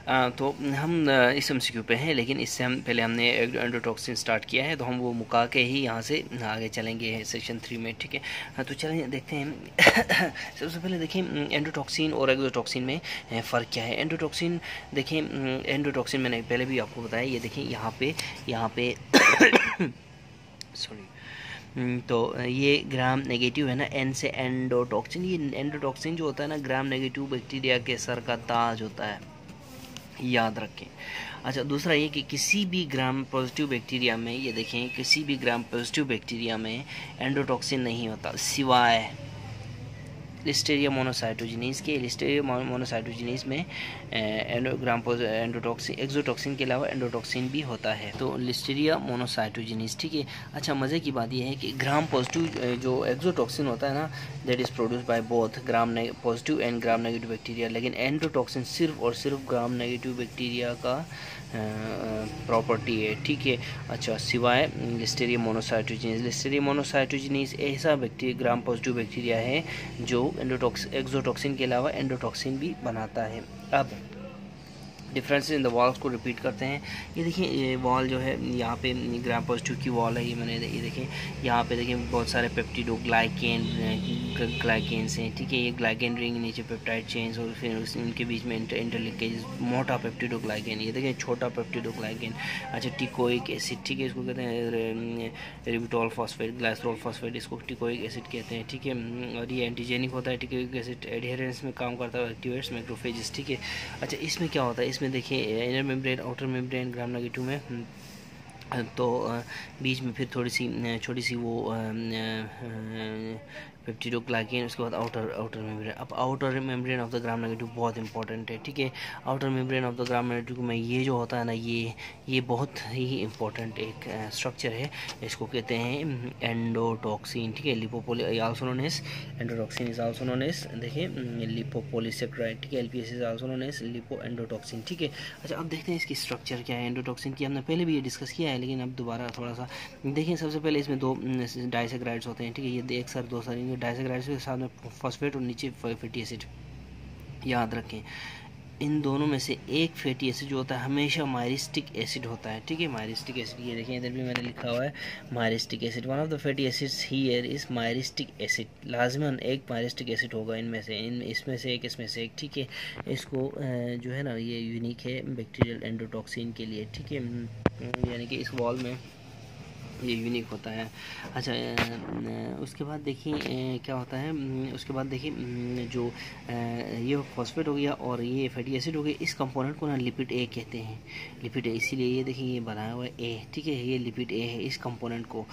तो हम इस एमसीक्यू पे हैं, लेकिन इससे हम पहले हमने एंडोटॉक्सिन स्टार्ट किया है, तो हम वो मुका के ही यहाँ से आगे चलेंगे सेक्शन 3 में, ठीक है। तो चलें देखते हैं। सबसे पहले देखें एंडोटॉक्सिन और एक्सोटॉक्सिन में फ़र्क क्या है। एंडोटॉक्सिन देखें, एंडोटॉक्सिन मैंने पहले भी आपको बताया, ये देखें यहाँ पे सॉरी, तो ये ग्राम नेगेटिव है ना, एन से एंडोटॉक्सिन। ये एंडोटॉक्सिन जो होता है ना, ग्राम नेगेटिव बैक्टीरिया के सर का ताज होता है, याद रखें। अच्छा, दूसरा ये कि किसी भी ग्राम पॉजिटिव बैक्टीरिया में, ये देखें, किसी भी ग्राम पॉजिटिव बैक्टीरिया में एंडोटॉक्सिन नहीं होता, सिवाय लिस्टेरिया मोनोसाइटोजिनीस के। लिस्टेरिया मोनोसाइटोजिनीस में एंडोटॉक्सिन, एक्सोटॉक्सिन के अलावा एंडोटॉक्सिन भी होता है, तो लिस्टेरिया मोनोसाइटोजिनीस, ठीक है। अच्छा, मज़े की बात यह है कि ग्राम पॉजिटिव जो एक्सोटॉक्सिन होता है ना, that is produce by both gram positive and gram negative bacteria, लेकिन एंडोटॉक्सिन सिर्फ और सिर्फ ग्राम नेगेटिव बैक्टीरिया का प्रॉपर्टी है, ठीक है। अच्छा, सिवाय लिस्टेरिया मोनोसाइटोजिनीस। लिस्टेरिया मोनोसाइटोजिनीस ऐसा बैक्टीरिया, ग्राम पॉजिटिव बैक्टीरिया है जो एक्सोटॉक्सिन के अलावा एंडोटॉक्सिन भी बनाता है। अब डिफरेंसेस इन द वॉल्स को रिपीट करते हैं। ये देखिए, ये वॉल जो है यहाँ पे ग्राम पॉजिटिव की वॉल है, ये मैंने ये देखें, यहाँ पे देखें बहुत सारे ग्लाइकेन्स हैं, ठीक है। ये ग्लाइकेन रिंग, नीचे पेप्टाइड चेन्स, और फिर इनके बीच में इंटरलिंकेज, मोटा पेप्टिडोग्लाइकेन, ये देखें छोटा पेप्टिडोग्लाइकेन। अच्छा, टिकोइक एसिड, ठीक है, इसको कहते हैं रिबिटोल फॉस्फेट, ग्लाइसरोल फॉस्फेट, इसको टिकोइक एसिड कहते हैं, ठीक है। और ये एंटीजेनिक होता है, टिकोइक एसिड एडहेरेंस में काम करता है, एक्टिवेट्स मैक्रोफेजेस, ठीक है। अच्छा, इसमें क्या होता है, इसमें देखिए inner membrane, outer membrane gram negative में, तो बीच में फिर थोड़ी सी छोटी सी वो पेप्टिडोग्लाइकेन, उसके बाद आउटर मेम्ब्रेन। अब outer membrane of the Gram negative बहुत इंपॉर्टेंट है, ठीक है। Outer membrane of the Gram negative में ये जो होता है ना, ये बहुत ही इंपॉर्टेंट एक स्ट्रक्चर है, इसको कहते हैं एंडोटॉक्सिन, ठीक है। Lipopoly also known as endotoxin is also known as, देखिए, लिपोपोलीसेक्राइड, ठीक है। LPS is also known as lipo endotoxin, ठीक है। अच्छा, अब देखते हैं इसकी स्ट्रक्चर क्या है एंडोटॉक्सिन की। हमने पहले भी ये डिस्कस किया है, लेकिन अब दोबारा थोड़ा सा देखिए। सबसे पहले इसमें दो डाइसेक्राइड्स होते हैं, ठीक है। ये एक सर दो सर, डाइसेक्राइड्स के साथ में फॉस्फेट और नीचे फैटी एसिड, याद रखें। इन दोनों में से एक फैटी एसिड जो होता है हमेशा मायरिस्टिक एसिड होता है, ठीक है। मायरिस्टिक एसिड, ये देखें इधर भी मैंने लिखा हुआ है myristic acid. One of the fatty acids here is myristic acid, लाजमन एक मायरिस्टिक एसिड होगा इनमें से, इसमें से एक, इसमें से एक, ठीक है। इसको जो है ना, ये यूनिक है बैक्टीरियल एंडोटॉक्सिन के लिए, ठीक है, यानी कि इस वॉल में ये यूनिक होता है। अच्छा, उसके बाद देखिए क्या होता है, उसके बाद देखिए जो ये फॉस्फेट हो गया और ये फैटी एसिड हो गया, इस कंपोनेंट को ना लिपिड ए कहते हैं, लिपिड ए, इसीलिए ये देखिए ये बनाया हुआ है ए, ठीक है। ये लिपिड ए है, इस कंपोनेंट को,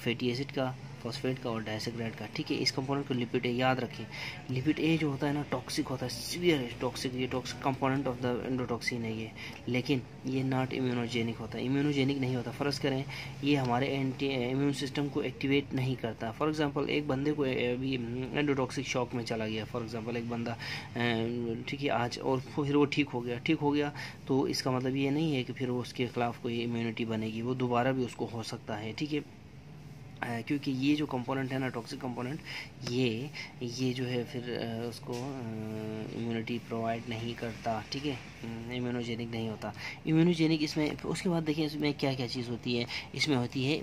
फैटी एसिड का, फॉस्फेट का और डाइसेक्राइड का, ठीक है। इस कंपोनेंट को लिपिड ए, याद रखें। लिपिड ए जो होता है ना, टॉक्सिक होता है, सीवियर टॉक्सिक, ये toxic component of the endotoxin है ये, लेकिन ये नॉट इम्यूनोजेनिक होता है, इम्यूनोजेनिक नहीं होता। फ़र्ज़ करें ये हमारे एंटी इम्यून सिस्टम को एक्टिवेट नहीं करता। फॉर एग्जांपल, एक बंदे को अभी एंडोटॉक्सिक शॉक में चला गया, फॉर एग्जांपल एक बंदा, ठीक है, आज, और फिर वो ठीक हो गया, तो इसका मतलब ये नहीं है कि फिर वो उसके खिलाफ कोई इम्यूनिटी बनेगी, वो दोबारा भी उसको हो सकता है, ठीक है। क्योंकि ये जो कंपोनेंट है ना, टॉक्सिक कंपोनेंट, ये जो है फिर उसको इम्यूनिटी प्रोवाइड नहीं करता, ठीक है, इम्यूनोजेनिक नहीं होता। इम्यूनोजेनिक इसमें, उसके बाद देखिए इसमें क्या क्या चीज़ होती है। इसमें होती है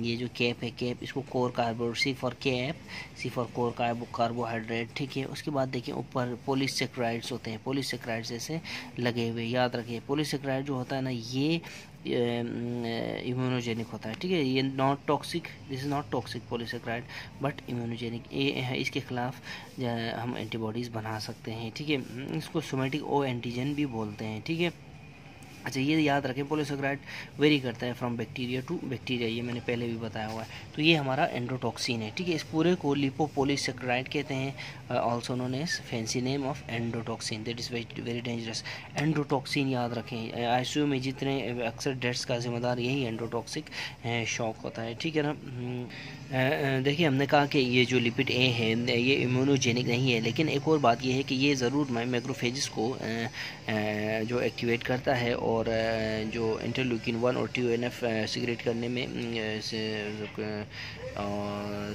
ये जो कैप है, कैप, इसको core carbohydrate, C for cap, C for core carbohydrate, ठीक है। उसके बाद देखिए ऊपर पॉलीसेक्राइड्स होते हैं, पॉलीसेक्राइड्स ऐसे लगे हुए, याद रखिए। पॉलीसेक्राइड जो होता है ना, ये इम्यूनोजेनिक होता है, ठीक है। ये not toxic, this is not toxic polysaccharide, but immunogenic, ये इसके खिलाफ हम एंटीबॉडीज़ बना सकते हैं, ठीक है। इसको सोमेटिक ओ एंटीजन भी बोलते हैं, ठीक है। अच्छा, ये याद रखें, पॉलीसेक्राइड वेरी करता है फ्रॉम बैक्टीरिया टू बैक्टीरिया, ये मैंने पहले भी बताया हुआ है। तो ये हमारा एंडोटॉक्सिन है, ठीक है। इस पूरे को लिपोपॉलीसेक्राइड कहते हैं, also known as fancy name of endotoxin, that is very dangerous. Endotoxin याद रखें, आईसीयू में जितने अक्सर डेथ्स का जिम्मेदार यही एंडोटॉक्सिक शॉक होता है, ठीक है ना। देखिए, हमने कहा कि ये जो लिपिड ए है ये इम्यूनोजेनिक नहीं है, लेकिन एक और बात ये है कि ये ज़रूर मैक्रोफेजेस को जो एक्टिवेट करता है और जो इंटरल्यूकिन 1 और TNF सिगरेट करने में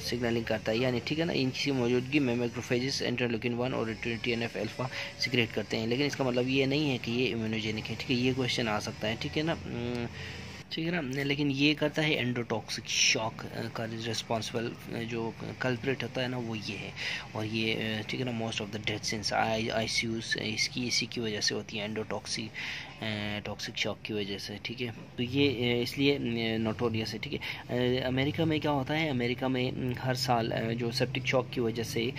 सिग्नलिंग करता है, यानी ठीक है ना, इनकी मौजूदगी में मैक्रोफेजेस इंटरल्यूकिन 1 और TNF अल्फा सिगरेट करते हैं। लेकिन इसका मतलब ये नहीं है कि ये इम्यूनोजेनिक है, ठीक है, ये क्वेश्चन आ सकता है, ठीक है ना, ठीक है ना। लेकिन ये करता है एंडोटॉक्सिक शॉक का रिस्पॉन्सिबल, जो कल्प्रिट होता है ना वो ये है। और ये ठीक है ना, most of the deaths in ICUs इसी की वजह से होती है, टॉक्सिक शॉक की वजह से, ठीक है। तो ये इसलिए नोटोरियस है, ठीक है। अमेरिका में क्या होता है, अमेरिका में हर साल जो सेप्टिक शॉक की वजह से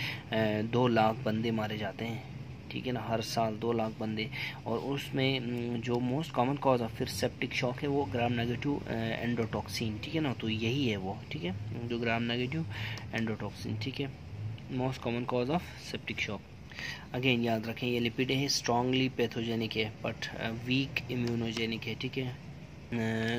2 लाख बंदे मारे जाते हैं, ठीक है ना, हर साल 2 लाख बंदे। और उसमें जो मोस्ट कॉमन कॉज ऑफ फिर सेप्टिक शॉक है वो ग्राम नेगेटिव एंडोटॉक्सिन, ठीक है ना, तो यही है वो, ठीक है, जो ग्राम नेगेटिव एंडोटॉक्सिन, ठीक है, most common cause of septic shock. Again याद रखें, ये लिपिड है, स्ट्रांगली पैथोजेनिक है बट वीक इम्यूनोजेनिक है, ठीक है।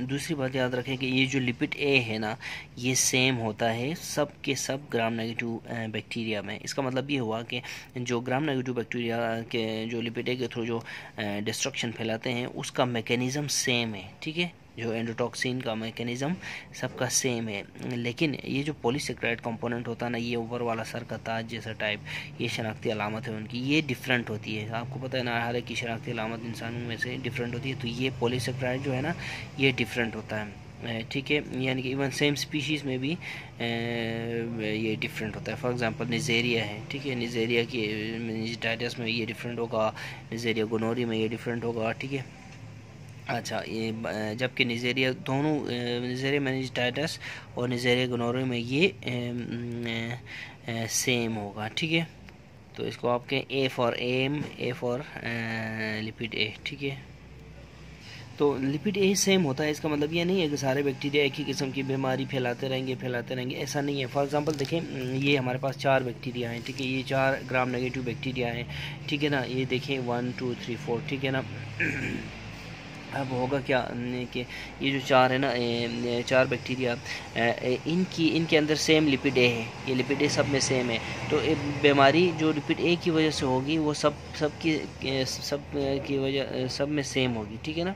दूसरी बात याद रखें कि ये जो लिपिड ए है ना, ये सेम होता है सब के सब ग्राम नेगेटिव बैक्टीरिया में। इसका मतलब ये हुआ कि जो ग्राम नेगेटिव बैक्टीरिया के जो लिपिड ए के थ्रू जो डिस्ट्रक्शन फैलाते हैं उसका मैकेनिज़्म सेम है, ठीक है, जो एंडोटॉक्सिन का मैकेनिज़्म सबका सेम है। लेकिन ये जो पॉलीसेक्राइड कंपोनेंट होता है ना, ये ऊपर वाला सर का ताज जैसा टाइप, ये शनाख्ती अलामत है उनकी, ये डिफरेंट होती है। आपको पता है ना, हर एक की शनाख्ती अलामत इंसानों में से डिफरेंट होती है, तो ये पॉलीसेक्राइड जो है ना ये डिफरेंट होता है, ठीक है, यानी कि इवन सेम स्पीशीज़ में भी ये डिफरेंट होता है। फॉर एग्जांपल निजेरिया है, ठीक है, निजेरिया की मेनिंजाइटिस में ये डिफरेंट होगा, निजेरिया गोनोरी में ये डिफरेंट होगा, ठीक है। अच्छा, ये जबकि निजेरिया दोनों निजेरिया मेनिंजाइटिस और निजेरिया गोनोरिया में ये सेम होगा, ठीक है। तो इसको आपके A for M, A for lipid A, ठीक है। तो लिपिड ए सेम होता है, इसका मतलब ये नहीं है कि सारे बैक्टीरिया एक ही किस्म की बीमारी फैलाते रहेंगे, ऐसा नहीं है। फॉर एग्जांपल देखें, ये हमारे पास 4 बैक्टीरिया हैं, ठीक है, ये 4 ग्राम नेगेटिव बैक्टीरिया हैं, ठीक है ना, ये देखें 1 2 3 4, ठीक है ना। अब होगा क्या कि ये जो 4 है ना, 4 बैक्टीरिया, इनके अंदर सेम लिपिड ए है, ये लिपिड ए सब में सेम है। तो बीमारी जो लिपिड ए की वजह से होगी वो सब की वजह सब में सेम होगी, ठीक है ना।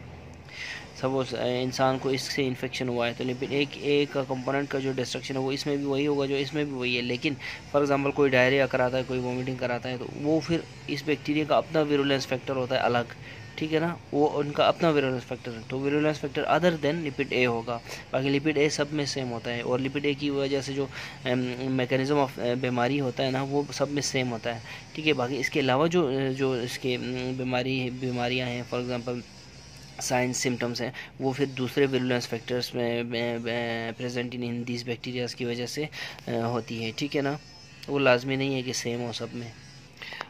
सब उस इंसान को इससे इन्फेक्शन हुआ है तो लिपिड ए का कंपोनेंट का जो डिस्ट्रक्शन है वो इसमें भी वही होगा जो इसमें भी वही है। लेकिन फॉर एग्जांपल कोई डायरिया कराता है, कोई वॉमिटिंग कराता है, तो वो फिर इस बैक्टीरिया का अपना विरुलेंस फैक्टर होता है अलग, ठीक है ना, वो उनका अपना विरुलेंस फैक्टर है, तो virulence factor other than lipid A होगा। बाकी लिपिड ए सब में सेम होता है, और लिपिड ए की वजह से जो मैकेनिज्म ऑफ बीमारी होता है ना वो सब में सेम होता है, ठीक है। बाकी इसके अलावा जो जो इसके बीमारियाँ हैं, फॉर एग्जांपल साइंस सिम्टम्स हैं, वो फिर दूसरे विरुलेंस फैक्टर्स में प्रेजेंट इन दीज बैक्टीरियाज की वजह से होती है, ठीक है ना, वो लाजमी नहीं है कि सेम हो सब में।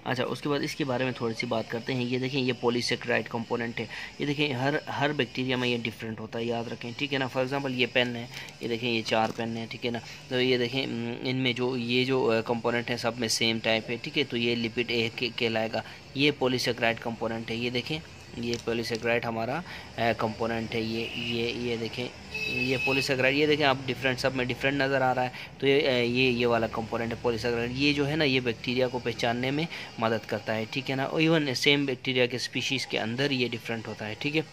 अच्छा, उसके बाद इसके बारे में थोड़ी सी बात करते हैं। ये देखें, ये पॉलीसेक्राइड कंपोनेंट है, ये देखें हर बैक्टीरिया में ये डिफरेंट होता है, याद रखें, ठीक है ना। फॉर एग्जांपल ये पेन है, ये देखें ये 4 पेन है, ठीक है ना, तो ये देखें इनमें जो ये जो कंपोनेंट है सब में सेम टाइप है, ठीक है, तो ये लिपिड ए कहलाएगा। ये पॉलीसेक्राइड कंपोनेंट है, ये देखें ये पॉलीसेक्राइड हमारा कंपोनेंट है, ये देखें ये पॉलीसेक्राइड, ये देखें आप डिफरेंट सब में डिफरेंट नज़र आ रहा है, तो ये वाला कंपोनेंट है पॉलीसेक्राइड। ये जो है ना ये बैक्टीरिया को पहचानने में मदद करता है, ठीक है ना। और इवन सेम बैक्टीरिया के स्पीशीज़ के अंदर ये डिफरेंट होता है, ठीक है।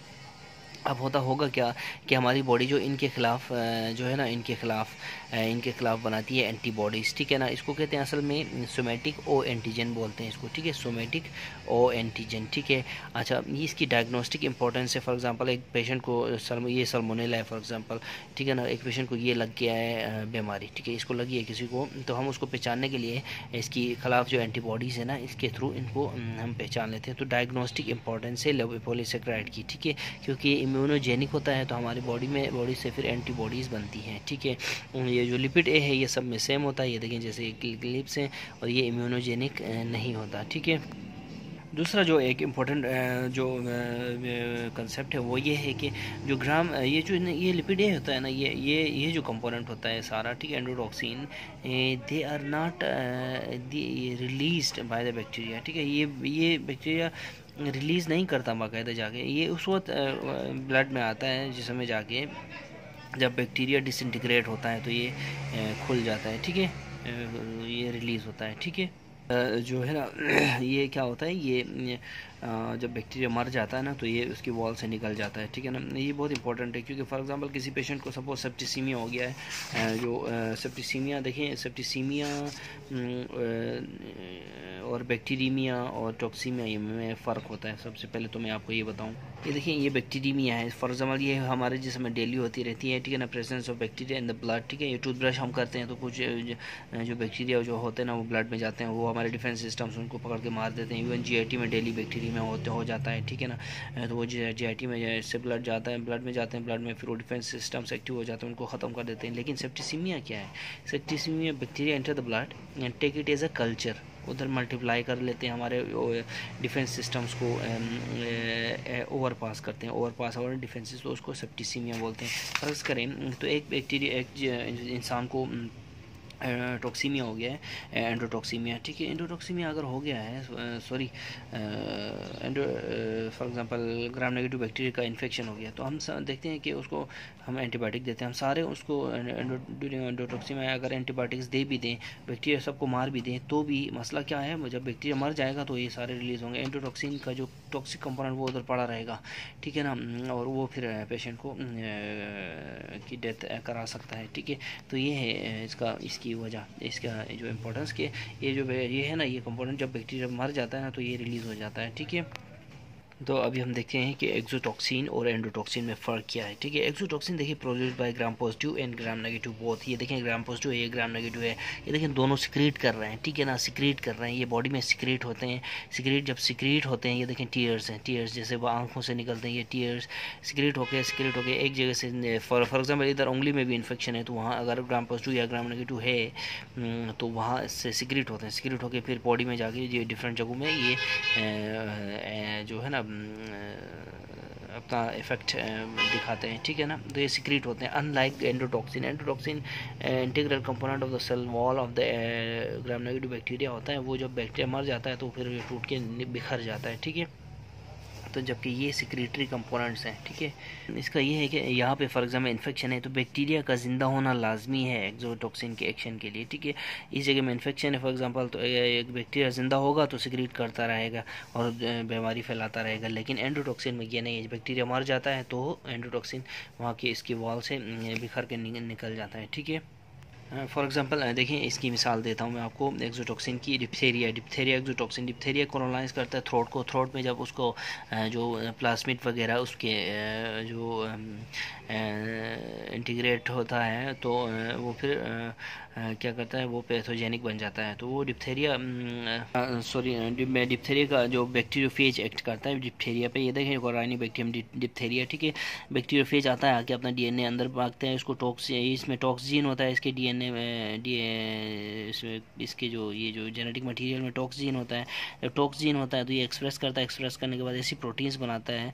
अब होगा क्या कि हमारी बॉडी जो इनके ख़िलाफ़ जो है ना इनके ख़िलाफ़ बनाती है एंटीबॉडीज़, ठीक है ना। इसको कहते हैं असल में सोमेटिक ओ एंटीजन बोलते हैं इसको, ठीक है, सोमेटिक ओ एंटीजन, ठीक है। अच्छा, ये इसकी डायग्नोस्टिक इंपॉर्टेंस है। फॉर एग्जांपल एक पेशेंट को ये सल्मोनेला है फॉर एग्जांपल, ठीक है ना, एक पेशेंट को ये लग गया है बीमारी, ठीक है, इसको लगी है किसी को, तो हम उसको पहचानने के लिए इसकी खिलाफ जो एंटीबॉडीज़ है ना इसके थ्रू इनको हम पहचान लेते हैं। तो डायग्नोस्टिक इंपॉर्टेंस है पॉलीसेक्राइड की, ठीक है, क्योंकि इम्यूनोजेनिक होता है तो हमारी बॉडी से फिर एंटीबॉडीज़ बनती हैं, ठीक है। ये जो लिपिड ए है ये सब में सेम होता है, ये देखें जैसे क्लिप्स हैं, और ये इम्यूनोजेनिक नहीं होता, ठीक है। दूसरा जो एक इम्पोर्टेंट जो कंसेप्ट है वो ये है कि जो ये लिपिड ए होता है ना, ये जो कंपोनेंट होता है सारा, ठीक है, endotoxin, they are not released by the bacteria, ठीक है, ये बैक्टीरिया रिलीज़ नहीं करता बाकायदा जाके, ये उस वक्त ब्लड में आता है जिसमें जाके जब बैक्टीरिया डिसइंटीग्रेट होता है तो ये खुल जाता है, ठीक है, ये रिलीज़ होता है, ठीक है। जो है ना ये क्या होता है, ये जब बैक्टीरिया मर जाता है ना तो ये उसकी वॉल से निकल जाता है, ठीक है ना। ये बहुत इंपॉर्टेंट है क्योंकि फॉर एग्जांपल किसी पेशेंट को सपोज सेप्टिसीमिया हो गया है, जो सेप्टिसीमिया देखें, सेप्टिसीमिया और बैक्टीरीमिया और टॉक्सीमिया में फ़र्क होता है। सबसे पहले तो मैं आपको ये बताऊं, ये देखिए ये बैक्टीरीमिया है फॉर एग्जाम्पल, ये हमारे जिसम में डेली होती रहती है, ठीक है ना, presence of bacteria in the blood, ठीक है। ये टूथब्रश हम करते हैं तो कुछ जो बैक्टीरिया जो होते हैं ना वो ब्लड में जाते हैं, वो हमारे डिफेंस सिस्टम्स उनको पकड़ के मार देते हैं। इवन जीआईटी में डेली बैक्टीरिया में हो जाता है, ठीक है ना। तो वो जीआईटी में इससे ब्लड जाता है, ब्लड में जाते हैं, ब्लड में फिर वो डिफेंस सिस्टम्स एक्टिव हो जाते हैं, उनको ख़त्म कर देते हैं। लेकिन सेप्टिसीमिया क्या है? Septicaemia bacteria enter the blood and take it as a culture, उधर मल्टीप्लाई कर लेते हैं, हमारे डिफेंस सिस्टम्स को ओवर पास करते हैं, ओवर पास और डिफेंसेस, तो उसको सेप्टिसीमिया बोलते हैं। फर्ज करें तो एक बैक्टीरिया एक इंसान को टॉक्सीमिया हो गया है, एंडोटॉक्सीमिया, ठीक है। एंडोटॉक्सीमिया अगर हो गया है, sorry for example gram negative bacteria का इन्फेक्शन हो गया, तो हम देखते हैं कि उसको हम एंटीबायोटिक देते हैं, हम सारे उसको ड्यूरिंग एंडोटॉक्सीमिया अगर एंटीबायोटिक्स दे भी दें, बैक्टीरिया सबको मार भी दें, तो भी मसला क्या है, जब बैक्टीरिया मर जाएगा तो ये सारे रिलीज़ होंगे, एंडोटॉक्सिन का जो टॉक्सिक कंपोनेंट वो उधर पड़ा रहेगा, ठीक है ना, और वो फिर पेशेंट को की डेथ करा सकता है, ठीक है। तो ये है इसकी वजह, इसका जो इम्पोर्टेंस के ये है ना, ये कंपोनेंट जब बैक्टीरिया मर जाता है ना तो ये रिलीज़ हो जाता है, ठीक है। तो अभी हम देखते हैं कि एक्सोटॉक्सिन और एंडोटॉक्सिन में फ़र्क क्या है, ठीक है। एक्सोटॉक्सिन देखिए produced by gram positive and gram negative both, ये देखें ग्राम पॉजिटिव है, ये ग्राम नेगेटिव है, ये देखें दोनों सिक्रीट कर रहे हैं, ठीक है ना, सिक्रीट कर रहे हैं, ये बॉडी में सिक्रीट होते हैं, जब सिक्रीट होते हैं, ये देखें टीयर्स हैं, टीयर्स जैसे वो आंखों से निकलते हैं, ये टीयर्स सिक्रीट होकर एक जगह से, फॉर एग्जाम्पल इधर उंगली में भी इन्फेक्शन है तो वहाँ अगर ग्राम पॉजिटिव या ग्राम नेगेटिव है तो वहाँ से सिक्रीट होते हैं, सिक्रीट होकर फिर बॉडी में जाके ये डिफरेंट जगहों में ये जो है ना अपना इफेक्ट दिखाते हैं, ठीक है ना। तो ये सिक्रीट होते हैं, unlike endotoxin integral component of the cell wall of the Gram negative bacteria होता है, वो जब बैक्टीरिया मर जाता है तो फिर टूट के बिखर जाता है, ठीक है। तो जबकि ये सिक्रेटरी कंपोनेंट्स हैं, ठीक है। इसका ये है कि यहाँ पे फॉर एग्जाम्पल इन्फेक्शन है तो बैक्टीरिया का जिंदा होना लाजमी है एक्सोटॉक्सिन के एक्शन के लिए, ठीक है। इस जगह में इन्फेक्शन है फॉर एग्जांपल, तो एक बैक्टीरिया जिंदा होगा तो सिक्रेट करता रहेगा और बीमारी फैलाता रहेगा, लेकिन एंडोटॉक्सिन में ये नहीं है, बैक्टीरिया मर जाता है तो एंडोटॉक्सिन वहाँ की इसकी वॉल से बिखर के निकल जाता है, ठीक है। फॉर एग्जांपल देखिए इसकी मिसाल देता हूँ मैं आपको एक्सोटॉक्सिन की, डिप्थेरिया एक्सोटॉक्सिन, डिप्थेरिया कोलोनाइज करता है थ्रोट को, थ्रोट में जब उसको जो प्लाज्मिड वगैरह उसके जो इंटीग्रेट होता है तो वो फिर क्या करता है, वो पैथोजेनिक बन जाता है, तो वो डिप्थेरिया डिप्थेरिया का जो बैक्टीरियोफेज एक्ट करता है डिप्थेरिया पे, ये देखें कोराइनी बैक्टीरियम डिप्थेरिया, ठीक है। बैक्टीरियोफेज आता है आके अपना डीएनए अंदर भागते हैं, इसको इसमें टॉक्सिन होता है, इसके डीएनए में इसके जो ये जो जेनेटिक मटेरियल में टॉक्सिन होता है, जब टॉक्सिन होता है तो ये एक्सप्रेस करता है, एक्सप्रेस करने के बाद ऐसी प्रोटीन्स बनाता है,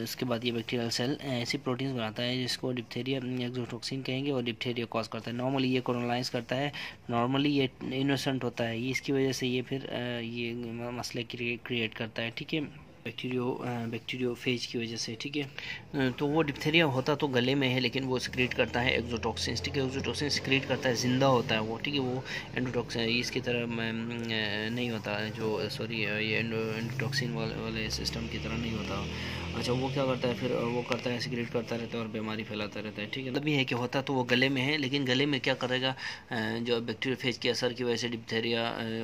उसके बाद ये बैक्टीरियल सेल ऐसी प्रोटीन्स बनाता है जिसको डिप्थेरिया एक्सोटॉक्सिन कहेंगे और डिप्थेरिया कॉज करता है। नॉर्मली ये कोलोनाइज करता है, नॉर्मली ये इनोसेंट होता है, ये इसकी वजह से ये फिर ये मसले क्रिएट करता है, ठीक है, बैक्टीरियोफेज की वजह से, ठीक है। तो वो डिप्थेरिया होता तो गले में है लेकिन वो सिक्रेट करता है एक्सोटॉक्सिन, ठीक है, एक्सोटॉक्सिन सिक्रेट करता है, जिंदा होता है वो, ठीक है, वो एंडोटॉक्सिन इसकी तरह नहीं होता है, जो सॉरी ये एंडोटॉक्सिन वाले सिस्टम की तरह नहीं होता। अच्छा वो क्या करता है फिर, वो करता है सिक्रेट करता रहता है और बीमारी फैलाता रहता है, ठीक है। तभी है कि होता तो वो गले में है, लेकिन गले में क्या करेगा, जो बैक्टीरियोफेज के असर की वजह से डिप्थेरिया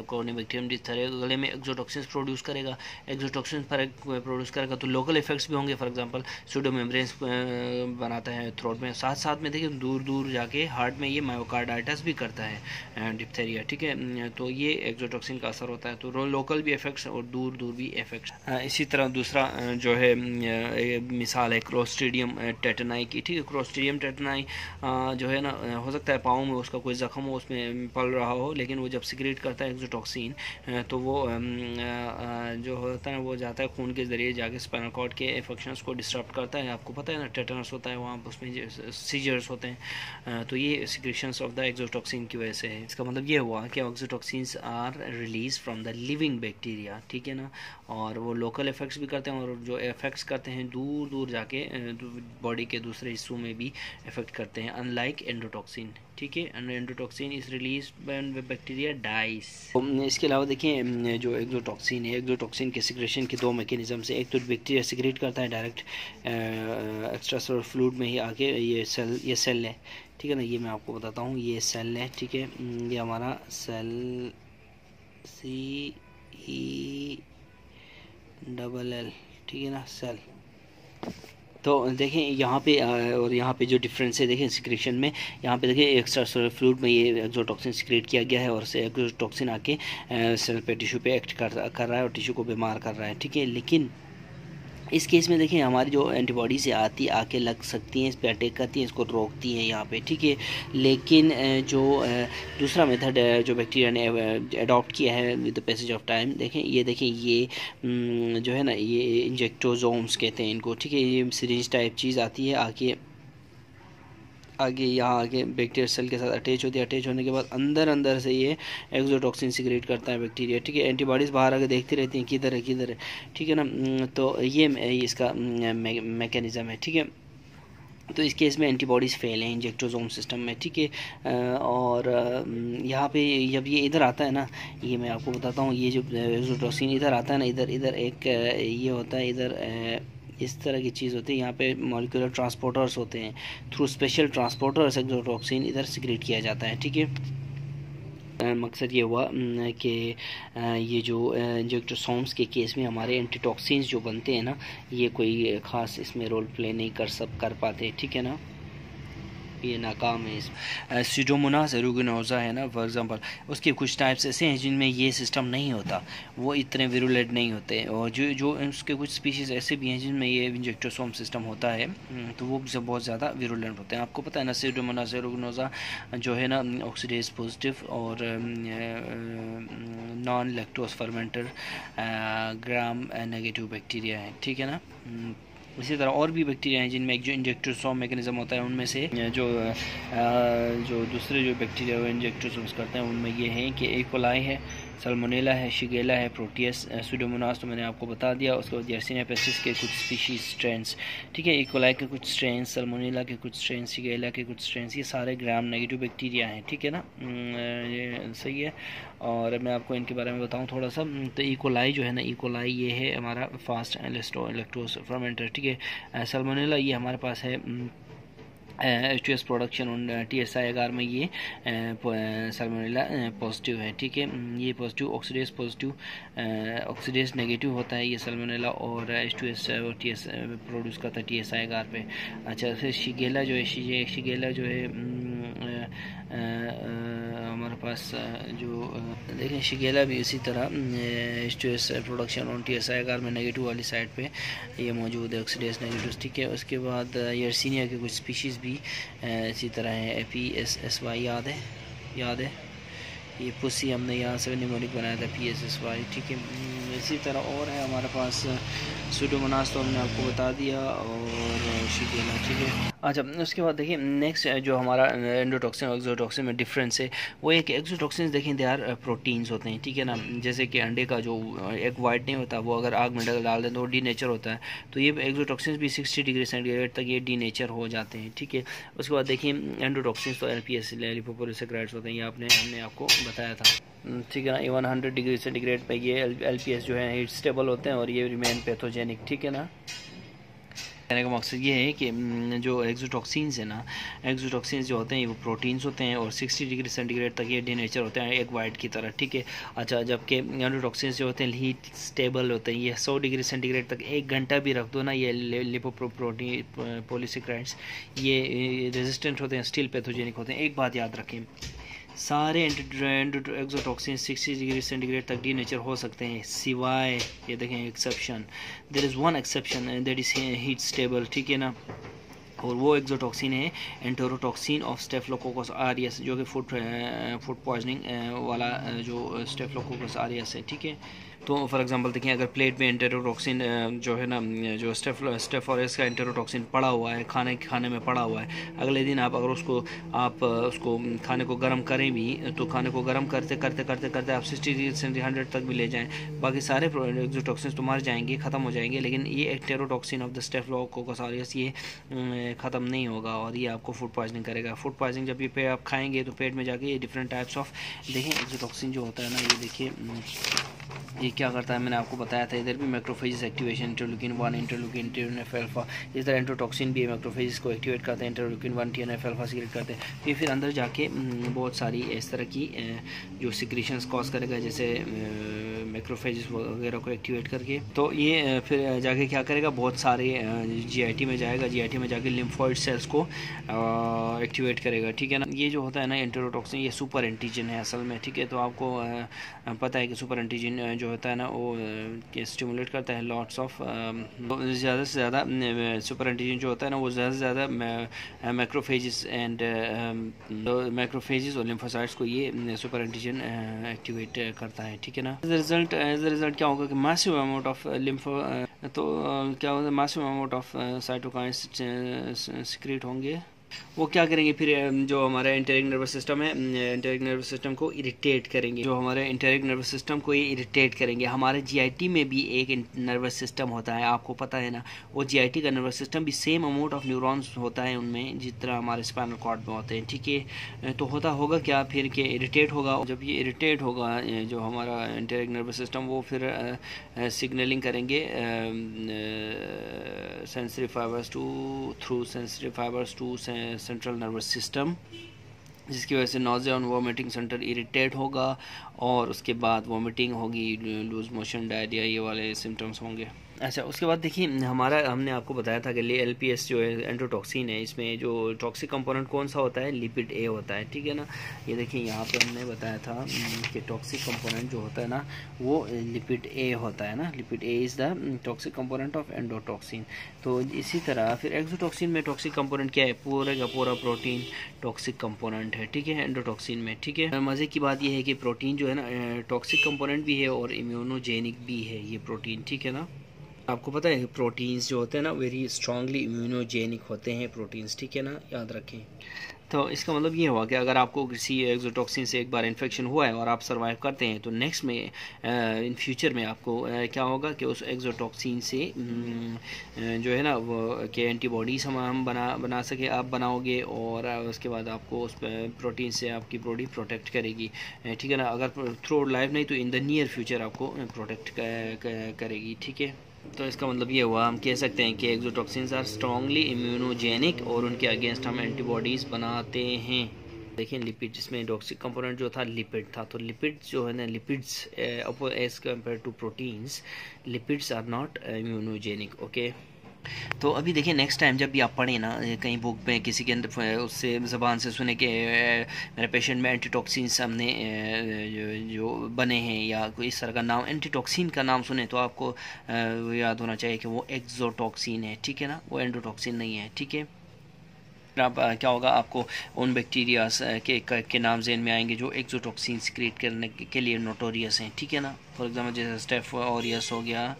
कोरोनिबैक्टीरियम डिप्थेरिया गले में एक्सोटॉक्सिन प्रोड्यूस करेगा, एक्सोटॉक्सिन पर प्रोड्यूस करेगा तो लोकल इफेक्ट्स भी होंगे, फॉर एग्जांपल सूडोमेम्ब्रेन्स बनाता है थ्रोट में, साथ साथ में देखिए दूर दूर जाके हार्ट में ये मायोकार्डाइटिस भी करता है डिप्थेरिया, ठीक है। तो ये एक्सोटॉक्सिन का असर होता है, तो लोकल भी इफेक्ट्स और दूर दूर भी इफेक्ट्स। इसी तरह दूसरा जो है मिसाल है क्लोस्ट्रीडियम टेटनाई की, ठीक है। क्लोस्ट्रीडियम टेटनाई जो है ना, हो सकता है पाँव में उसका कोई जख्म हो, उसमें पल रहा हो, लेकिन वो जब सिक्रेट करता है एक्सोटॉक्सिन तो वो जो होता है वो जाता है खून के ज़रिए जाके स्पाइनल कॉर्ड के फंक्शंस को डिस्टर्ब करता है, आपको पता है ना, टेटनस होता है वहाँ, उसमें सीजर्स होते हैं, तो ये सिक्रेशंस ऑफ द एक्सोटॉक्सिन की वजह से है। इसका मतलब ये हुआ कि exotoxins are release from the living bacteria, ठीक है ना, और वो लोकल इफेक्ट्स भी करते हैं और जो इफेक्ट्स करते हैं दूर दूर जाके बॉडी के दूसरे हिस्सों में भी इफेक्ट करते हैं, अनलाइक एंडोटॉक्सिन। ठीक है, and endotoxin is release when bacteria dice. इसके अलावा देखिए जो एक्सोटॉक्सिन है, एक्सोटॉक्सिन के सिक्रेशन के दो मैकेनिज्म है। एक तो बैक्टीरिया सिक्रेट करता है डायरेक्ट एक्स्ट्रासेलुलर फ्लूइड में ही आके, ये सेल है, ठीक है ना, ये मैं आपको बताता हूँ, ये सेल है, ठीक है, ये हमारा सेल CELL, ठीक है ना, सेल। तो देखें यहाँ पे और यहाँ पे जो डिफरेंस है देखें सिक्रेशन में, यहाँ पे देखें एक्स्ट्रा फ्लूइड में ये एक्सोटॉक्सिन सिक्रेट किया गया है और से एक्सोटॉक्सिन आके सेल पे टिश्यू पे एक्ट कर रहा है और टिश्यू को बीमार कर रहा है, ठीक है। लेकिन इस केस में देखें हमारी जो एंटीबॉडी से आके लग सकती हैं, इस पर अटैक करती हैं, इसको रोकती हैं यहाँ पे, ठीक है। लेकिन जो दूसरा मेथड जो बैक्टीरिया ने अडॉप्ट किया है with the passage of time, देखें ये जो है ना, ये इंजेक्टोजोम्स कहते हैं इनको, ठीक है। ये सिरिंज टाइप चीज़ आती है यहाँ आगे बैक्टीरिया सेल के साथ अटैच होती है। अटैच होने के बाद अंदर से ये एक्सोटॉक्सिन सिक्रेट करता है बैक्टीरिया, ठीक है। एंटीबॉडीज़ बाहर आके देखती रहती हैं किधर है, ठीक है ना। तो ये इसका मैकेनिज़्म है, ठीक है। तो इस केस में एंटीबॉडीज़ फेल हैं इंजेक्टोजोम सिस्टम में, ठीक है। और यहाँ पे जब ये इधर आता है ना, ये मैं आपको बताता हूँ, ये जो एक्सोटॉक्सिन इधर आता है ना, इधर एक ये होता है, इधर इस तरह की चीज़ होती है, यहाँ पे मॉलिक्यूलर ट्रांसपोर्टर्स होते हैं, थ्रू स्पेशल ट्रांसपोर्टर्स एक्सोटॉक्सिन इधर सिक्रेट किया जाता है, ठीक है। मकसद ये हुआ कि ये जो इंजेक्टोसोम्स के केस में हमारे एंटीटॉक्सिन्स जो बनते हैं ना, ये कोई ख़ास इसमें रोल प्ले नहीं कर पाते, ठीक है ना, ये नाकाम है। इस स्यूडोमोनास एरुगिनोसा है ना, फॉर एग्जांपल, उसके कुछ टाइप्स ऐसे हैं जिनमें ये सिस्टम नहीं होता, वो इतने विरुलेंट नहीं होते, और जो उसके कुछ स्पीशीज़ ऐसे भी हैं जिनमें ये इंजेक्टोसोम सिस्टम होता है, तो वो बहुत ज़्यादा विरुलेंट होते हैं। आपको पता है ना, स्यूडोमोनास एरुगिनोसा जो है ना, ऑक्सीडेज पॉजिटिव और नॉन लैक्टोज फर्मेंटर ग्राम नेगेटिव बैक्टीरिया है, ठीक है ना। इसी तरह और भी बैक्टीरिया हैं जिनमें जो इंजेक्टोसोम मैकेनिज्म होता है, उनमें से जो दूसरे जो बैक्टीरिया वो इंजेक्टोसोम्स करते हैं, उनमें ये हैं कि इकोलाई है, सल्मोनेला है, शिगेला है, प्रोटियस, स्यूडोमोनास तो मैंने आपको बता दिया। उसके बाद यर्सीनिया पेस्टिस के कुछ स्पीशीज स्ट्रेंस, ठीक है, इकोलाई के कुछ स्ट्रेंस, सल्मोनेला के कुछ स्ट्रेंस, शिगेला के कुछ स्ट्रेंस, ये सारे ग्राम नेगेटिव बैक्टीरिया हैं, ठीक है ना, ये सही है। और मैं आपको इनके बारे में बताऊं थोड़ा सा, तो इकोलाई जो है ना, इकोलाई ये है हमारा फास्ट लैक्टोज फर्मेंटर, ठीक है। सल्मोनेला ये हमारे पास है H2S प्रोडक्शन और TSI अगार में ये सल्मोनेला पॉजिटिव है, ठीक है। ये पॉजिटिव ऑक्सीडेज नेगेटिव होता है ये सल्मोनेला, और H2S और TS प्रोड्यूस करता है TSI अगार पे। अच्छा, फिर शिगेला जो है, शिगेला जो है हमारे पास जो देखें, शिगेला भी इसी तरह H2S प्रोडक्शन और TSI अगार में नेगेटिव वाली साइड पे ये मौजूद है, ऑक्सीडेज नेगेटिव, ठीक है। उसके बाद यर्सीनिया के कुछ स्पीशीज़ भी इसी तरह है, PSSY याद है, ये पुसी हमने यहाँ से निमोनिक बनाया था, PSSY, ठीक है। इसी तरह और है हमारे पास स्यूडोमोनास तो हमने आपको बता दिया, और शिगेला, ठीक है। अच्छा, उसके बाद देखिए नेक्स्ट जो हमारा एंडोटॉक्सिन और एक्सोटॉक्सिन में डिफरेंस है, वो एक एक्सोटॉक्सिन देखें दे आर प्रोटीन्स होते हैं, ठीक है ना। जैसे कि अंडे का जो एक वाइट नहीं होता, वो अगर आग में डाल दें तो वो डी नेचर होता है, तो ये एक्सोटॉक्सिन भी 60 डिग्री सेंटीग्रेड तक ये डी नेचर हो जाते हैं, ठीक है। उसके बाद देखिए एंडोटॉक्सिन तो LPS लिपोपोलिसैकेराइड्स होते हैं, ये हमने आपको बताया था, ठीक है ना। 100 डिग्री सेंटीग्रेड पे ये LPS जो है हीट स्टेबल होते हैं और ये रिमेन पैथोजेनिक, ठीक है ना। कहने का मकसद ये है कि जो एक्सोटॉक्सिन्स है ना, एक्सोटॉक्सिन्स जो होते हैं वो प्रोटीन्स होते हैं और 60 डिग्री सेंटीग्रेड तक ये डीनेचर होते हैं एक वाइट की तरह, ठीक है। अच्छा, जबकि एंडोटॉक्सिन्स जो होते हैं हीट स्टेबल होते हैं, ये 100 डिग्री सेंटीग्रेड तक 1 घंटा भी रख दो ना, ये लिपोपोलिसैकेराइड्स ये रेजिस्टेंट होते हैं, स्टिल पैथोजेनिक होते हैं। एक बात याद रखें, सारे एक्सोटॉक्सिन 60 डिग्री सेंटीग्रेड तक डीनेचर हो सकते हैं, सिवाय ये देखें exception, there is one exception that is heat stable, ठीक है ना। और वो एक्सोटॉक्सिन है एंटेरोटॉक्सिन ऑफ स्टेफिलोकोकस ऑरियस, जो कि फूड पॉइजनिंग वाला जो स्टेफिलोकोकस ऑरियस है, ठीक है। तो फॉर एग्जांपल देखिए, अगर प्लेट में एंटेरोटॉक्सिन जो है ना, जो स्टेफ ऑरियस का एंटेरोटॉक्सिन पड़ा हुआ है, खाने में पड़ा हुआ है, अगले दिन आप अगर उसको खाने को गर्म करें भी, तो खाने को गर्म करते करते करते करते आप 60 डिग्री सेंटीग्रेड 100 तक भी ले जाएं, बाकी सारे एक्सोटॉक्सिन्स तो मर जाएंगे, ख़त्म हो जाएंगे, लेकिन ये enterotoxin of the staphylococcus aureus ये ख़त्म नहीं होगा और ये आपको फूड पॉइजनिंग करेगा। फूड पॉइजनिंग जब ये आप खाएंगे तो पेट में जाके ये डिफरेंट टाइप्स ऑफ, देखें एक्सोटॉक्सिन जो होता है ना, ये देखिए ये क्या करता है, मैंने आपको बताया था इधर भी macrophages activation, interleukin 1, interleukin TNF alpha, इस तरह एंटरोटॉक्सिन भी मैक्रोफेजेस को एक्टिवेट करते हैं, इंटरल्यूकिन 1 TNF अल्फा सीक्रेट करते हैं। ये फिर अंदर जाके बहुत सारी इस तरह की जो सिक्रीशंस कॉज करेगा, जैसे मैक्रोफेजेस वगैरह को एक्टिवेट करके, तो ये फिर जाके क्या करेगा, बहुत सारे GIT में जाएगा, GIT में जाके लिम्फोइड सेल्स को एक्टिवेट करेगा, ठीक है ना। ये जो होता है ना एंटेरोटॉक्सिन, ये सुपर एंटीजन है असल में, ठीक है। तो आपको पता है कि सुपर एंटीजन जो होता है ना वो स्टिमुलेट करता है लॉट्स ऑफ, ज़्यादा से ज़्यादा सुपर एंटीजन जो होता है ना वो ज़्यादा से ज़्यादा मैक्रोफेजेस एंड मैक्रोफेजेस और लिम्फोसाइट्स को ये सुपर एंटीजन एक्टिवेट करता है, ठीक है ना। एज अ रिजल्ट क्या होगा कि मैसिव अमाउंट ऑफ लिम्फो, तो क्या होगा, massive amount of cytokines secrete होंगे। वो क्या करेंगे फिर, जो हमारा एंटेरिक नर्वस सिस्टम है, एंटेरिक नर्वस सिस्टम को इरिटेट करेंगे, जो हमारे एंटेरिक नर्वस सिस्टम को ये इरिटेट करेंगे। हमारे GIT में भी एक नर्वस सिस्टम होता है, आपको पता है ना, वो GIT का नर्वस सिस्टम भी सेम अमाउंट ऑफ न्यूरॉन्स होता है उनमें जितना हमारे स्पाइनल कॉर्ड में होते हैं, ठीक है। तो होगा क्या फिर कि इरिटेट होगा, जब ये इरिटेट होगा जो हमारा एंटेरिक नर्वस सिस्टम, वो फिर सिग्नलिंग करेंगे sensory fibres to central nervous system, जिसकी वजह से नोज़िया और वॉमिटिंग सेंटर इरिटेट होगा और उसके बाद वॉमिटिंग होगी, लूज मोशन, डायरिया, ये वाले सिम्टम्स होंगे। अच्छा, उसके बाद देखिए हमने आपको बताया था कि LPS जो है एंटरोटॉक्सिन है, इसमें जो टॉक्सिक कंपोनेंट कौन सा होता है, लिपिड A होता है, ठीक है ना। ये देखिए यहाँ पे हमने बताया था कि टॉक्सिक कंपोनेंट जो होता है ना वो लिपिड A होता है ना, lipid A is the toxic component of endotoxin. तो इसी तरह फिर एक्सोटॉक्सिन में टॉक्सिक कंपोनेंट क्या है, पूरे का पूरा प्रोटीन टॉक्सिक कंपोनेंट है, ठीक है, एंडोटॉक्सिन में, ठीक है। मज़े की बात यह है कि प्रोटीन जो है ना टॉक्सिक कंपोनेंट भी है और इम्यूनोजेनिक भी है ये प्रोटीन, ठीक है ना। आपको पता है प्रोटीन्स जो होते हैं ना वेरी स्ट्रांगली इम्यूनोजेनिक होते हैं प्रोटीन्स, ठीक है ना, याद रखें। तो इसका मतलब ये हुआ कि अगर आपको किसी एक्सोटॉक्सिन से एक बार इन्फेक्शन हुआ है और आप सर्वाइव करते हैं, तो नेक्स्ट में इन फ्यूचर में आपको क्या होगा कि उस एक्सोटॉक्सिन से जो है ना वो कि एंटीबॉडीज़ हम बना सके, आप बनाओगे, और उसके बाद आपको उस प्रोटीन से आपकी बॉडी प्रोटेक्ट करेगी, ठीक है ना। अगर थ्रू लाइफ नहीं तो इन द नियर फ्यूचर आपको प्रोटेक्ट करेगी, ठीक है। तो इसका मतलब ये हुआ, हम कह सकते हैं कि एक्सोटॉक्सिन्स आर स्ट्रांगली इम्यूनोजेनिक और उनके अगेंस्ट हम एंटीबॉडीज़ बनाते हैं। देखिए लिपिड, जिसमें टॉक्सिक कंपोनेंट जो था लिपिड था, तो लिपिड जो है ना, lipids as compare to proteins, lipids are not immunogenic, okay. तो अभी देखिए नेक्स्ट टाइम जब भी आप पढ़ें ना कहीं बुक में किसी के अंदर उससे ज़बान से सुने कि मेरे पेशेंट में एंटीटॉक्सिन्स हमने जो बने हैं या कोई इस तरह का नाम एंटीटॉक्सिन का नाम सुने, तो आपको याद होना चाहिए कि वो एक्सोटॉक्सिन है, ठीक है ना, वो एंडोटॉक्सिन नहीं है, ठीक है। आप क्या होगा, आपको उन बैक्टीरियाज के नाम ज़हन में आएंगे जो एक्सोटॉक्सिन क्रिएट करने के लिए नोटोरियस हैं, ठीक है ना। फॉर एग्जांपल जैसे स्टेफ ऑरियस हो गया।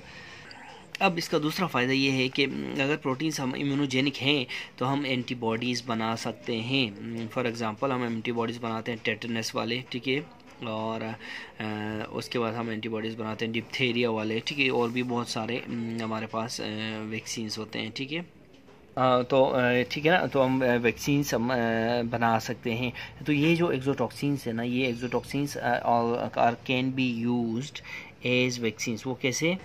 अब इसका दूसरा फ़ायदा ये है कि अगर प्रोटीन्स हम इम्यूनोजेनिक हैं तो हम एंटीबॉडीज़ बना सकते हैं। फॉर एग्जांपल हम एंटीबॉडीज़ बनाते हैं टेटनस वाले, ठीक है, और उसके बाद हम एंटीबॉडीज़ बनाते हैं डिप्थेरिया वाले, ठीक है, और भी बहुत सारे हमारे पास वैक्सीन्स होते हैं, ठीक है। तो ठीक है ना, तो हम वैक्सीन्स हम बना सकते हैं। तो ये जो एक्सोटॉक्सिन्स है ना, ये exotoxins are can be used as vaccines. वो कैसे,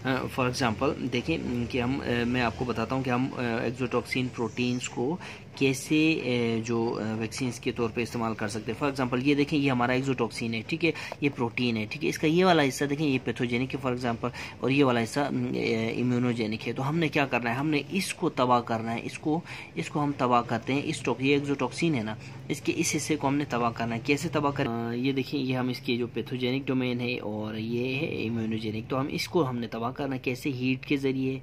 फॉर एग्जांपल देखें कि मैं आपको बताता हूँ कि हम एक्सोटॉक्सिन प्रोटीन्स को कैसे जो वैक्सीन्स के तौर पे इस्तेमाल कर सकते हैं। फॉर एग्जांपल ये देखें, ये हमारा एक्सोटॉक्सिन है, ठीक है, ये प्रोटीन है, ठीक है, इसका ये वाला हिस्सा देखें ये पैथोजेनिक है फॉर एग्जांपल, और ये वाला हिस्सा इम्यूनोजेनिक है। तो हमने क्या करना है, हमने इसको तबाह करना है, इसको हम तबाह करते हैं। ये एक्सोटॉक्सिन है ना, इसके इस हिस्से को हमने तबाह करना है। कैसे तबाह करें, ये देखिए, ये हम इसकी जो पैथोजेनिक डोमेन है और ये है इम्यूनोजेनिक, तो हम इसको हमने तबाह तबाह करना कैसे, हीट के ज़रिए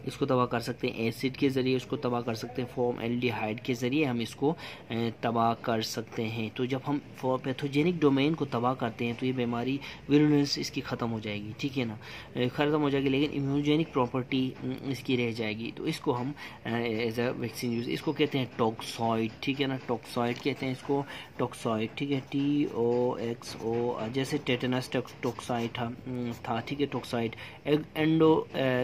इसको तबाह कर सकते हैं, एसिड के ज़रिए इसको तबाह कर सकते हैं, फॉर्मल्डिहाइड के ज़रिए हम इसको तबाह कर सकते हैं। तो जब हम पैथोजेनिक डोमेन को तबाह करते हैं तो ये बीमारी विरुलेंस इसकी ख़त्म हो जाएगी, ठीक है ना, ख़त्म हो जाएगी, लेकिन इम्यूनोजेनिक प्रॉपर्टी इसकी रह जाएगी। तो इसको हम एज अ वैक्सीन यूज़, इसको कहते हैं टॉक्सॉइड, ठीक है ना, टॉक्सॉइड कहते हैं इसको, टॉक्सॉइड, ठीक है, TOXO, जैसे टेटेनस टॉक्साइड था, ठीक है, टॉक्साइड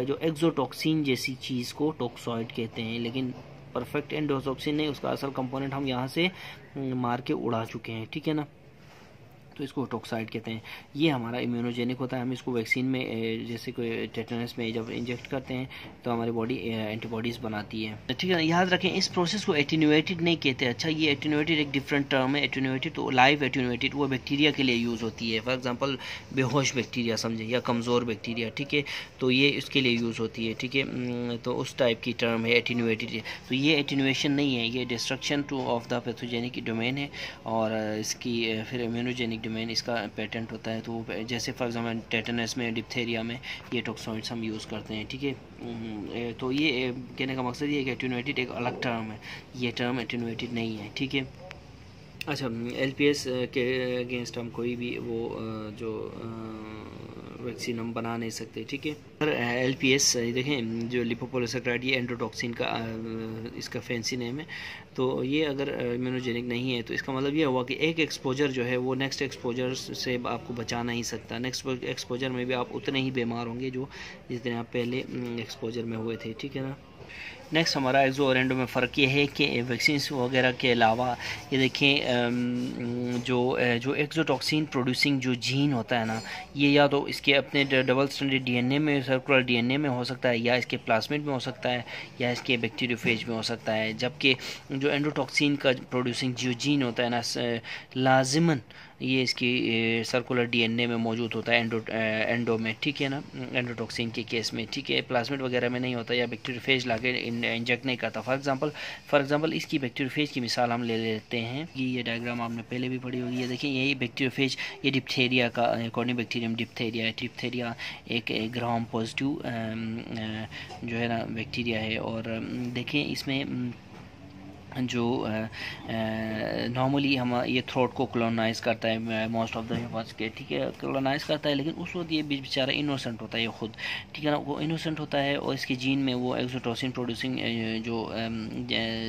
जो एक्सोटॉक्सिन जैसी चीज़ को टॉक्सॉइड कहते हैं, लेकिन परफेक्ट एंडोटॉक्सिन नहीं, उसका असल कंपोनेंट हम यहाँ से मार के उड़ा चुके हैं, ठीक है ना, तो इसको टॉक्साइड कहते हैं। ये हमारा इम्यूनोजेनिक होता है, हम इसको वैक्सीन में जैसे कोई टेटनस में जब इंजेक्ट करते हैं तो हमारी बॉडी एंटीबॉडीज़ बनाती है, ठीक है ना। याद रखें इस प्रोसेस को एटीन्यूएटेड नहीं कहते। अच्छा, ये एटीन्यूएटेड एक डिफरेंट टर्म है। एटीन्यूएटेड तो लाइव एटीन्यूएटेड वो बैक्टीरिया के लिए यूज़ होती है, फॉर एग्जांपल बेहोश बैक्टीरिया समझे, या कमज़ोर बैक्टीरिया, ठीक है, तो ये इसके लिए यूज़ होती है, ठीक है, तो उस टाइप की टर्म है एटीन्यूएटेड। तो ये एटीन्यूएशन नहीं है, ये destruction two of the pathogenic domain है, और इसकी फिर इम्यूनोजेनिक डोमेन इसका पेटेंट होता है। तो जैसे फॉर एग्जांपल टेटनस में, डिप्थेरिया में ये टॉक्सॉइड्स हम यूज़ करते हैं, ठीक है। तो ये कहने का मकसद ये है कि एटीन्यूएटेड एक अलग टर्म है, ये टर्म एटीन्यूएटेड नहीं है, ठीक है। अच्छा, LPS के अगेंस्ट हम कोई भी वो जो वैक्सीन हम बना नहीं सकते, ठीक है। पर LPS देखें, जो लिपोपोलिसैकेराइड, ये एंडोटॉक्सिन का इसका फैंसी नेम है। तो ये अगर इम्यूनोजेनिक नहीं है तो इसका मतलब ये हुआ कि एक एक्सपोजर जो है वो नेक्स्ट एक्सपोजर से आपको बचा नहीं सकता। नेक्स्ट एक्सपोजर में भी आप उतने ही बीमार होंगे जो जितने आप पहले एक्सपोजर में हुए थे, ठीक है ना। नेक्स्ट हमारा एक्सो और एंडो में फ़र्क ये है कि वैक्सीन वगैरह के अलावा ये देखें जो एक्सोटॉक्सिन प्रोड्यूसिंग जो जीन होता है ना, ये या तो इसके अपने डबल स्ट्रैंडेड DNA में, सर्कुलर DNA में हो सकता है, या इसके प्लाज्मिड में हो सकता है, या इसके बैक्टीरियोफेज में हो सकता है। जबकि जो एंडोटॉक्सिन का प्रोड्यूसिंग जो जीन होता है ना, लाजिमन ये इसकी सर्कुलर DNA में मौजूद होता है, एंडो में, ठीक है ना, एंडोटॉक्सिन के केस में, ठीक है, प्लाज्मिड वगैरह में नहीं होता, या बैक्टीरियोफेज लाके इंजेक्ट नहीं करता। फॉर एग्जांपल इसकी बैक्टीरियोफेज की मिसाल हम ले लेते हैं। ये डायग्राम आपने पहले भी पढ़ी होगी, ये देखिए, यही बैक्टीरियोफेज, ये डिप्थेरिया का कॉर्निबैक्टीरियम डिप्थेरिया है। डिप्थेरिया एक ग्राम पॉजिटिव जो है ना बैक्टीरिया है, और देखें इसमें जो नॉर्मली हम ये थ्रोट को कॉलोनाइज करता है मोस्ट ऑफ द ह्यूमंस के, ठीक है, कॉलोनाइज करता है, लेकिन उस वक्त ये बेचारा इनोसेंट होता है, ये खुद, ठीक है ना, वो इनोसेंट होता है, और इसके जीन में वो एक्सोटोसिन प्रोड्यूसिंग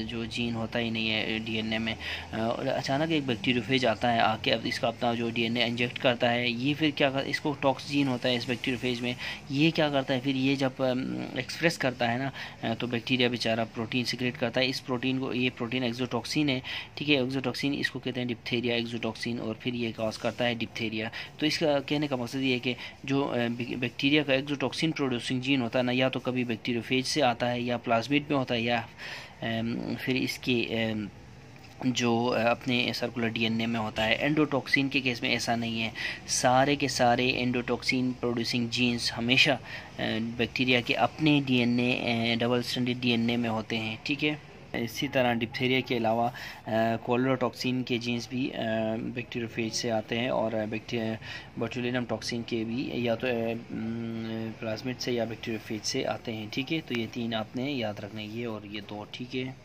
जो जीन होता ही नहीं है DNA में। और अचानक एक बैक्टीरियोफेज आता है, आके अब इसका अपना जो DNA इंजेक्ट करता है। ये फिर क्या करता है, इसको टॉक्स जीन होता है इस बैक्टीरियोफेज में, ये क्या करता है फिर, ये जब एक्सप्रेस करता है ना, तो बैक्टीरिया बेचारा प्रोटीन सिक्रेट करता है। इस प्रोटीन को, ये प्रोटीन एक्सोटॉक्सिन है, ठीक है, एक्सोटॉक्सिन इसको कहते हैं डिप्थेरिया एक्सोटॉक्सिन, और फिर ये कॉज करता है डिप्थेरिया। तो इसका कहने का मकसद ये है कि जो बैक्टीरिया का एक्सोटॉक्सिन प्रोड्यूसिंग जीन होता है ना, या तो कभी बैक्टीरियोफेज से आता है, या प्लाज्मिड में होता है, या फिर इसके जो अपने सर्कुलर DNA में होता है। एंडोटॉक्सिन के केस में ऐसा नहीं है, सारे के सारे एंडोटॉक्सिन प्रोड्यूसिंग जीन्स हमेशा बैक्टीरिया के अपने DNA डबल स्ट्रैंडेड DNA में होते हैं, ठीक है। इसी तरह डिप्थेरिया के अलावा कोलेरोटॉक्सिन के जीन्स भी बैक्टीरियोफेज से आते हैं, और बोटुलिनम टॉक्सिन के भी या तो प्लाज्मिड से या बैक्टीरियोफेज से आते हैं, ठीक है। तो ये तीन आपने याद रखने, ये और ये दो, ठीक है।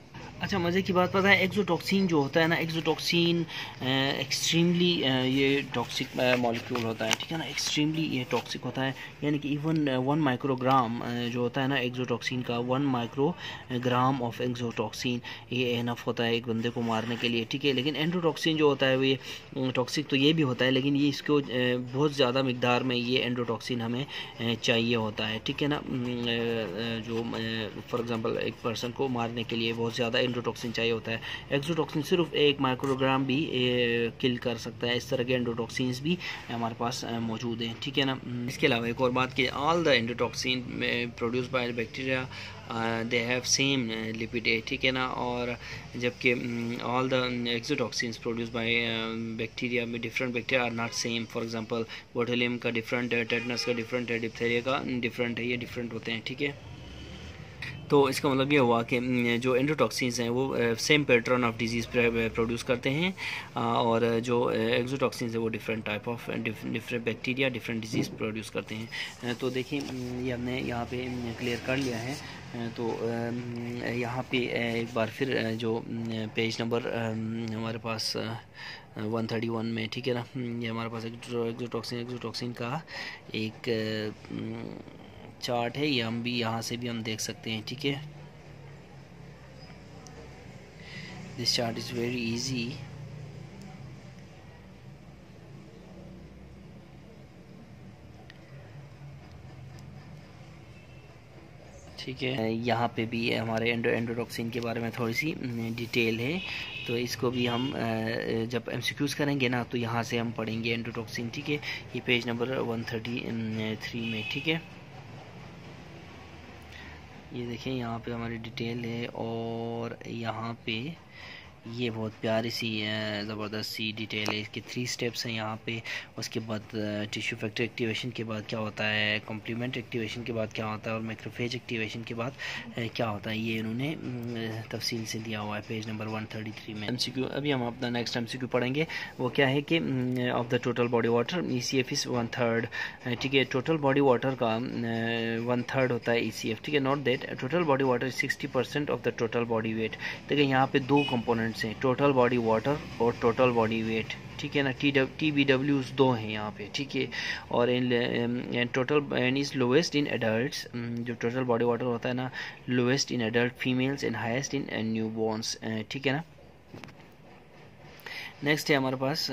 अच्छा, मज़े की बात पता है, एक्सोटॉक्सिन जो होता है ना, एक्सोटॉक्सिन एक्सट्रीमली ये टॉक्सिक मॉलिक्यूल होता है, ठीक है ना, एक्सट्रीमली ये टॉक्सिक होता है। यानी कि इवन 1 माइक्रोग्राम जो होता है ना एक्सोटॉक्सिन का, 1 माइक्रोग्राम ऑफ एक्सोटॉक्सिन ये एनफ होता है एक बंदे को मारने के लिए, ठीक है। लेकिन एंडोटॉक्सिन जो होता है ये टॉक्सिक तो ये भी होता है, लेकिन ये इसको बहुत ज़्यादा मिकदार में ये एंडोटॉक्सिन हमें चाहिए होता है, ठीक है ना। जो फॉर एग्ज़ाम्पल एक पर्सन को मारने के लिए बहुत ज़्यादा एंडोटॉक्सिन चाहिए होता है। एक्सोटॉक्सिन सिर्फ 1 माइक्रोग्राम भी किल कर सकता है। इस तरह के एंडोटॉक्सिन्स भी हमारे पास मौजूद हैं, ठीक है ना। इसके अलावा एक और बात कि all the endotoxin produce by bacteria they have same lipid, ठीक है ना, और जबकि all the exotoxins produce by bacteria में different bacteria are not same. For example botulinum का डिफरेंट है, टेटनस का डिफरेंट है, डिप्थेरिया का डिफरेंट है, ये डिफरेंट होते हैं, ठीक है। तो इसका मतलब ये हुआ कि जो एंडोटॉक्सिन्स हैं वो same pattern of disease produce करते हैं, और जो एक्सोटॉक्सिन्स है वो different type of different bacteria different disease produce करते हैं। तो देखिए ये हमने यहाँ पे क्लियर कर लिया है। तो यहाँ पे एक बार फिर जो पेज नंबर हमारे पास 131 में, ठीक है ना, ये हमारे पास एक्सोटॉक्सिन का एक चार्ट है, ये हम भी यहाँ से भी हम देख सकते हैं, ठीक है। This chart is very easy. ठीक है, यहाँ पे भी हमारे एंडोटॉक्सिन के बारे में थोड़ी सी डिटेल है, तो इसको भी हम जब एमसीक्यूज़ करेंगे ना तो यहाँ से हम पढ़ेंगे एंडोटॉक्सिन, ठीक है। ये पेज नंबर 133 में, ठीक है। ये देखें यहाँ पे हमारी डिटेल है, और यहाँ पे ये बहुत प्यारी सी ज़बरदस्त सी डिटेल है। इसके 3 स्टेप्स हैं यहाँ पे। उसके बाद टिश्यू फैक्टर एक्टिवेशन के बाद क्या होता है, कॉम्प्लीमेंट एक्टिवेशन के बाद क्या होता है, और मैक्रोफेज एक्टिवेशन के बाद क्या होता है, ये इन्होंने तफसील से दिया हुआ है पेज नंबर 133 में। एमसीक्यू अभी हम अपना नेक्स्ट एमसीक्यू पढ़ेंगे। वो क्या है कि of the total body water ECF is 1/3, ठीक है। टोटल बॉडी वाटर का 1/3 होता है ECF, ठीक है। Not that total body water 60% of the total body weight. देखिए यहाँ पे 2 कंपोनेंट्स हैं, टोटल बॉडी वाटर और टोटल बॉडी वेट, ठीक है ना। TBWs 2 हैं यहाँ पे, ठीक है। और in total and is lowest in adults, जो टोटल बॉडी वाटर होता है ना, lowest in adult females and highest in new borns, ठीक है ना। नेक्स्ट है हमारे पास